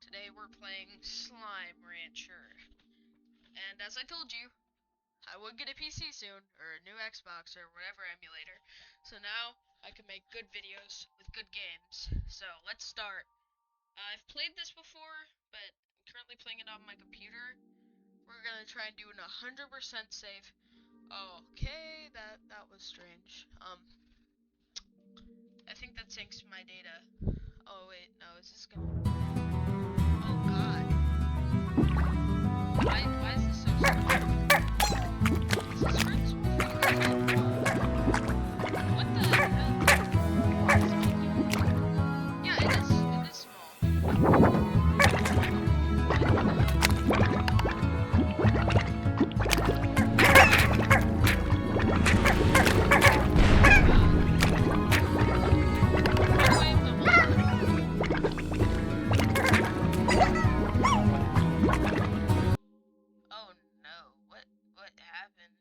Today we're playing Slime Rancher. And as I told you, I would get a PC soon, or a new Xbox, or whatever emulator. So now I can make good videos with good games. So let's start. I've played this before, but I'm currently playing it on my computer. We're gonna try and do an 100% safe. Okay, that was strange. I think that syncs my data. Oh wait, no, is this gonna... Oh god. Why is this so small? Is this friends? What the hell? Yeah, it is small. Oh no, what happened?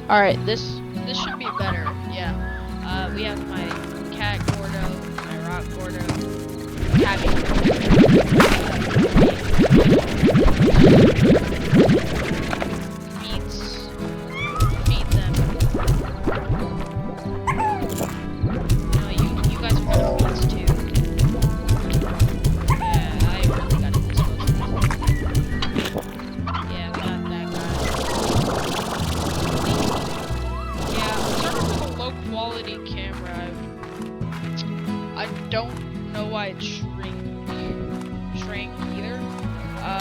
Alright, this should be better, yeah. We have my cat Gordo, my rock Gordo, tabby feed them. You guys are gonna meats too. Yeah, I really gotta dispose of this. Yeah, we got that guy. Yeah, sorry for the low quality camera. I don't know why it shrank either.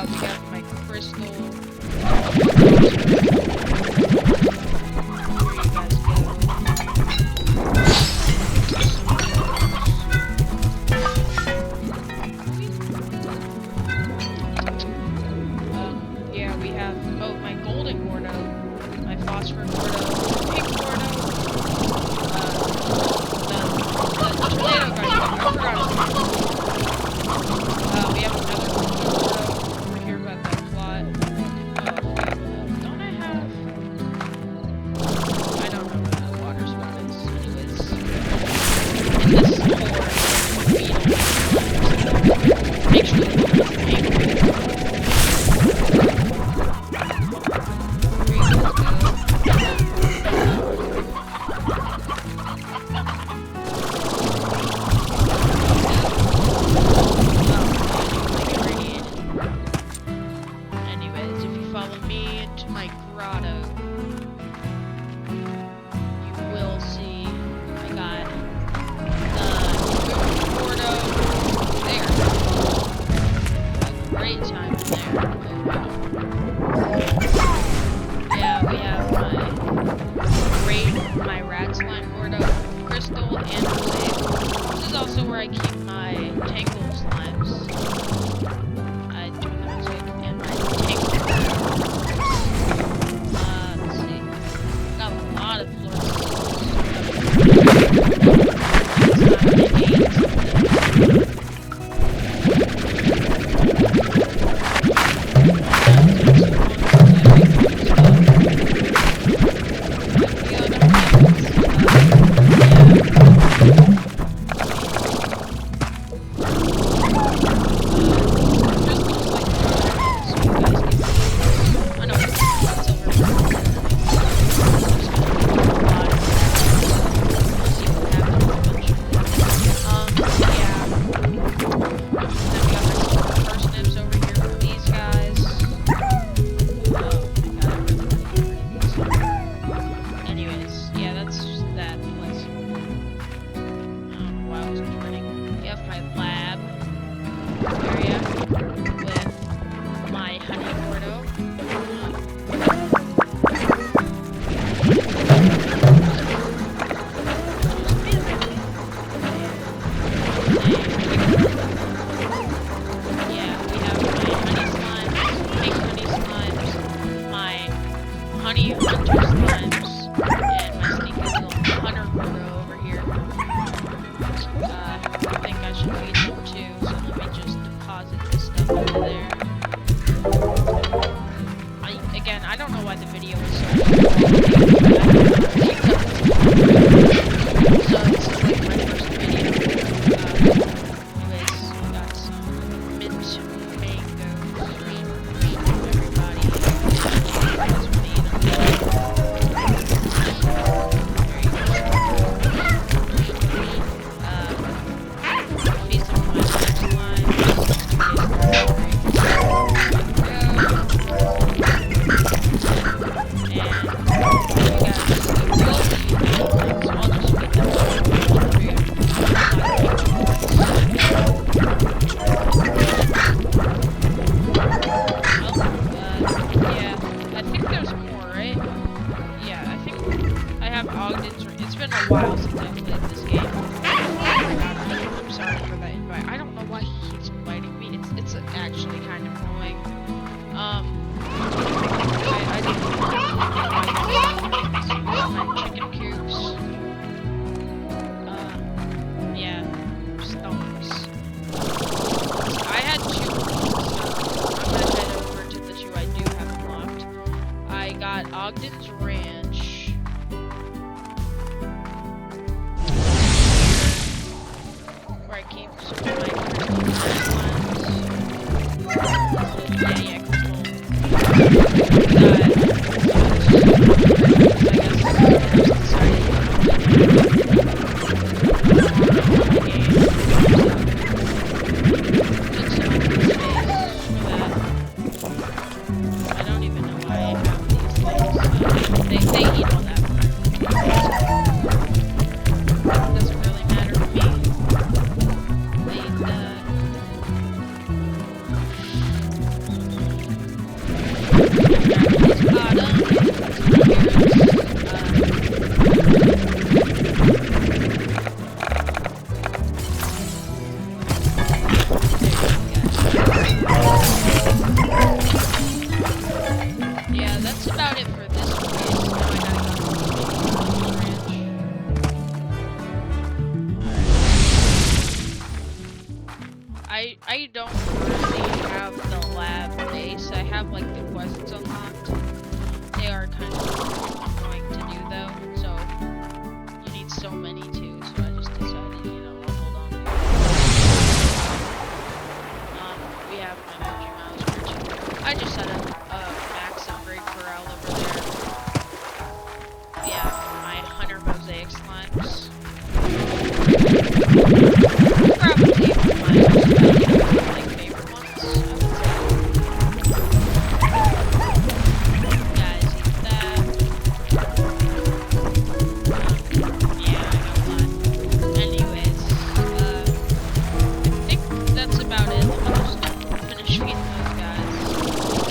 We got my crystal. Where you guys go. Yeah, we have my golden Gordo, my phosphor Gordo, pink Gordo, the tornado guy. I forgot his name. We have another Gordo over here about that plot. Don't I have? I don't know where the water spout is. Anyways, in this floor, make sure that anyways, if you follow me into my grotto, you will see I got the Gordo there. A great time in there. Oh wow. Yeah, we have my rat slime Gordo, crystal, and mosaic. This is also where I keep my tangle slimes. I do the mosaic and my tangle. hunter slimes, and my sneaky little hunter quota over here. I think I should feed them too, so let me just deposit this stuff into there. Again, I don't know why the video is so long. So this is like my first video. Anyways, got some mint mangoes for everybody. That's what they eat on the There you go. Feed some of my slimes. It's been a while since I played this game. I'm sorry for that invite. I don't know why he keeps inviting me. It's actually kind of annoying. I didn't know my chicken coops. Yeah, stumps. I had 2 I'm gonna head over to the 2 I do have unlocked. I got Ogden's Ranch. Where I keep some of my I don't even know why I have these things. They eat all that. Doesn't really matter to me. They eat yeah, that's about it for this place. Now I gotta go to the ranch. I don't really have the lab base. I have like the quests unlocked. They are kind of annoying to do though, so you need so many too, so I just decided, you know, I'll hold on to it. We have my Moji Mouse merchant. I just set up max upgrade corral over there. Yeah, my hunter mosaic slimes. Probably my favorite ones, I would say. Guys, eat that. Yeah, I got one. Anyways, I think that's about it. Let me just finish feeding those guys.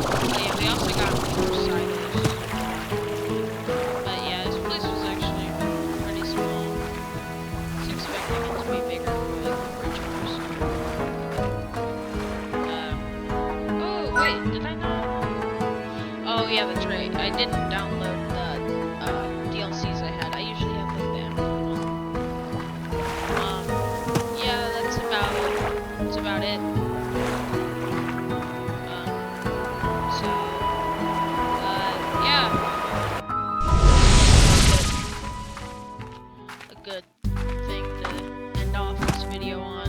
Oh yeah, we also got more silos. But yeah, this place was actually pretty small. I was expecting it to be bigger for like the rich person. Oh wait, did I not? Oh yeah, that's right. I didn't download the DLCs I had. I usually have like the Emerald one. Yeah, that's about it. Yeah. A good thing to end off this video on.